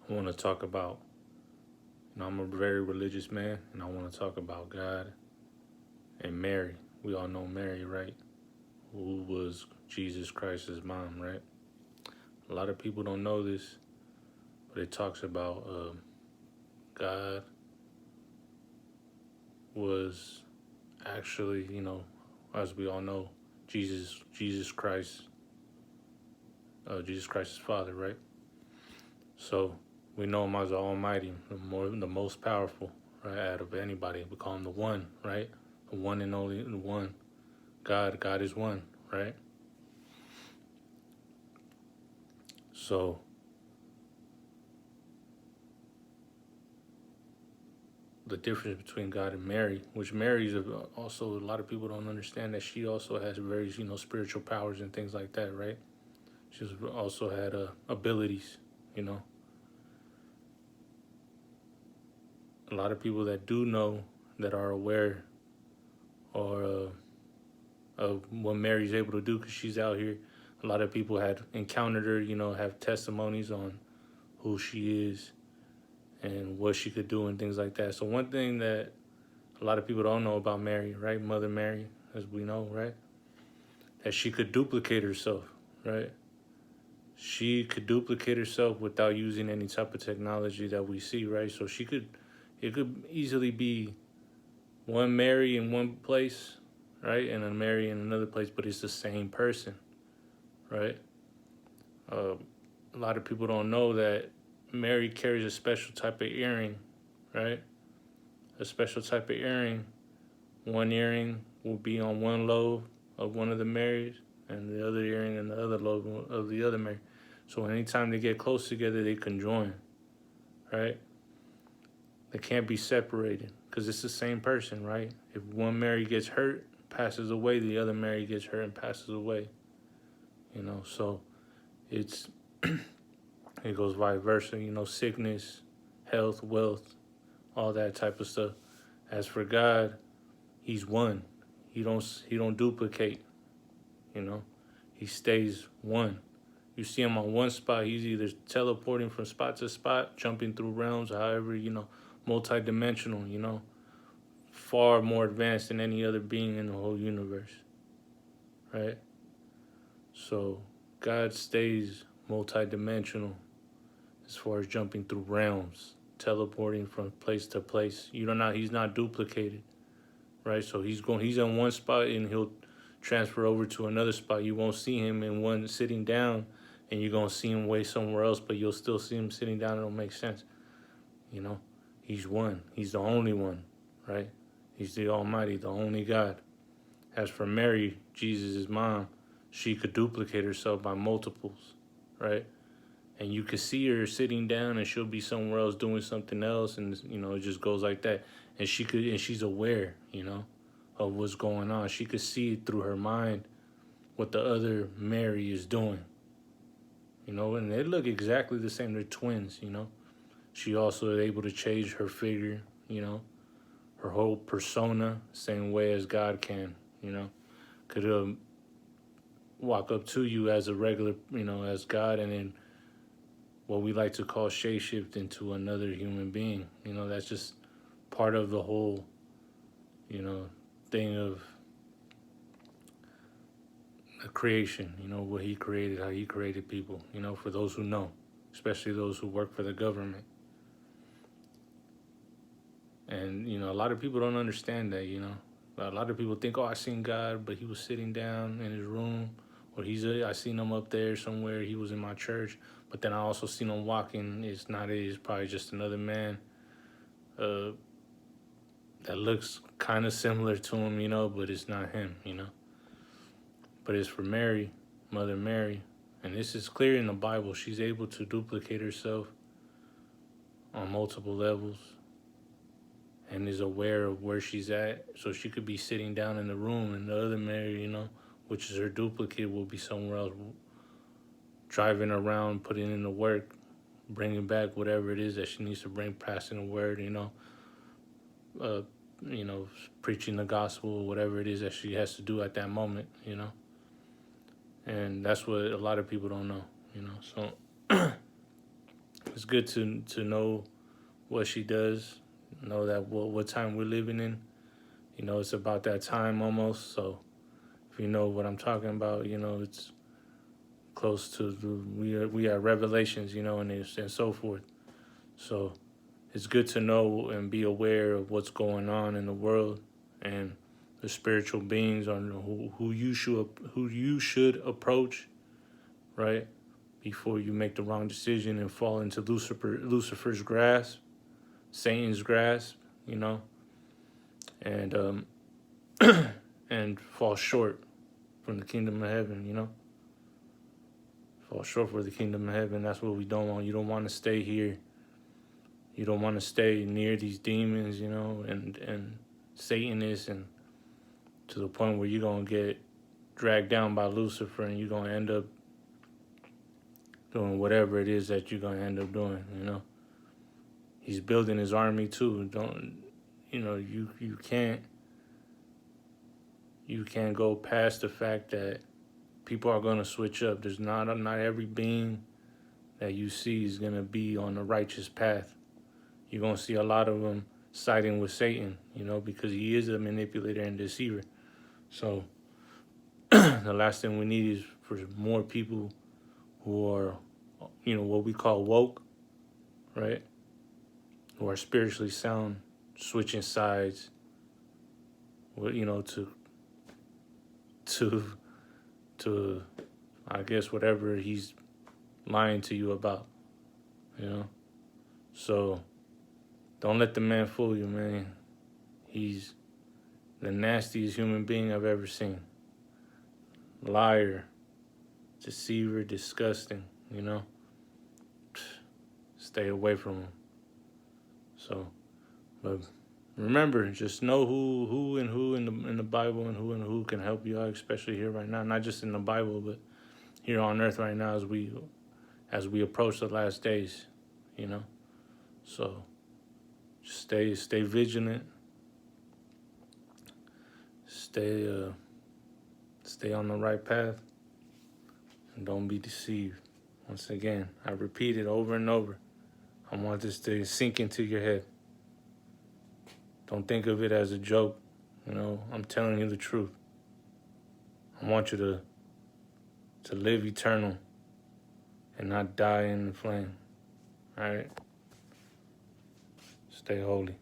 I want to talk about, I'm a very religious man, and I want to talk about God and Mary. We all know Mary, right? Who was Jesus Christ's mom, right? A lot of people don't know this, but it talks about God was actually, as we all know, Jesus Christ, Jesus Christ's father, right? So we know him as the Almighty, the most powerful, right? Out of anybody, we call him the One, right? The one and only, the One. God is one, right? So the difference between God and Mary, which Mary is also, a lot of people don't understand that she also has very, spiritual powers and things like that, right? She's also had abilities, you know. A lot of people that do know, that are aware, or of what Mary's able to do, because she's out here. A lot of people had encountered her, have testimonies on who she is and what she could do and things like that. So one thing that a lot of people don't know about Mary, right? Mother Mary, as we know, right? That she could duplicate herself, right? She could duplicate herself without using any type of technology that we see, right? So it could easily be one Mary in one place, right? And a Mary in another place, but it's the same person, right? Uh, a lot of people don't know that Mary carries a special type of earring, right? A special type of earring. One earring will be on one lobe of one of the Marys, and the other earring in the other lobe of the other Mary. So anytime they get close together, they conjoin, right? They can't be separated because it's the same person, right? If one Mary gets hurt, passes away, the other Mary gets hurt and passes away. So it's it goes vice versa. Sickness, health, wealth, all that type of stuff. As for God, He's one. He don't duplicate. He stays one. You see him on one spot, he's either teleporting from spot to spot, jumping through realms, however, multi-dimensional, far more advanced than any other being in the whole universe, right? So God stays multi-dimensional as far as jumping through realms, teleporting from place to place. He's not duplicated, right? So he's in one spot and he'll transfer over to another spot. You won't see him in one sitting down, and you're gonna see him way somewhere else, but you'll still see him sitting down. It'll make sense, He's one. He's the only one, right? He's the Almighty, the only God. As for Mary, Jesus' mom, she could duplicate herself by multiples, right? And you could see her sitting down, and she'll be somewhere else doing something else, and it just goes like that. And she's aware, of what's going on. She could see through her mind what the other Mary is doing, and they look exactly the same. They're twins, She also is able to change her figure, her whole persona, same way as God can, Could walk up to you as a regular, as God, and then what we like to call shapeshift into another human being. That's just part of the whole, thing of creation, what he created, how he created people, for those who know, especially those who work for the government. And, a lot of people don't understand that, A lot of people think, oh, I seen God, but he was sitting down in his room, or I seen him up there somewhere, he was in my church, but then I also seen him walking. It's probably just another man that looks kind of similar to him, but it's not him, But it's for Mary, Mother Mary, and this is clear in the Bible. She's able to duplicate herself on multiple levels and is aware of where she's at. So she could be sitting down in the room, and the other Mary, which is her duplicate, will be somewhere else, driving around, putting in the work, bringing back whatever it is that she needs to bring, passing the word, preaching the gospel, whatever it is that she has to do at that moment, And that's what a lot of people don't know, So it's good to know what she does, know that what time we're living in. You know, it's about that time almost. So if you know what I'm talking about, you know, it's close to we are Revelations, you know, and so forth. So it's good to know and be aware of what's going on in the world and the spiritual beings on who you should approach, right? Before you make the wrong decision and fall into Lucifer's grasp, Satan's grasp, you know, and and fall short from the kingdom of heaven, you know. Fall short for the kingdom of heaven. That's what we don't want. You don't want to stay here. You don't want to stay near these demons, you know, and Satanists, and to the point where you're gonna get dragged down by Lucifer and you're gonna end up doing whatever it is that you're gonna end up doing, you know. He's building his army too. Don't you know, you can't go past the fact that people are gonna switch up. There's not every being that you see is gonna be on the righteous path. You're gonna see a lot of them siding with Satan, you know, because he is a manipulator and deceiver. So the last thing we need is for more people who are, you know, what we call woke, right? Who are spiritually sound, switching sides, you know, to I guess whatever he's lying to you about, you know. So don't let the man fool you, man. He's the nastiest human being I've ever seen. Liar, deceiver, disgusting, you know. Stay away from him. So, but remember, just know who in the Bible and who can help you out, especially here right now. Not just in the Bible, but here on earth right now as we approach the last days, you know. So just stay vigilant. Stay on the right path, and don't be deceived. Once again, I repeat it over and over. I want this to sink into your head. Don't think of it as a joke. You know, I'm telling you the truth. I want you to live eternal and not die in the flame. All right? Stay holy.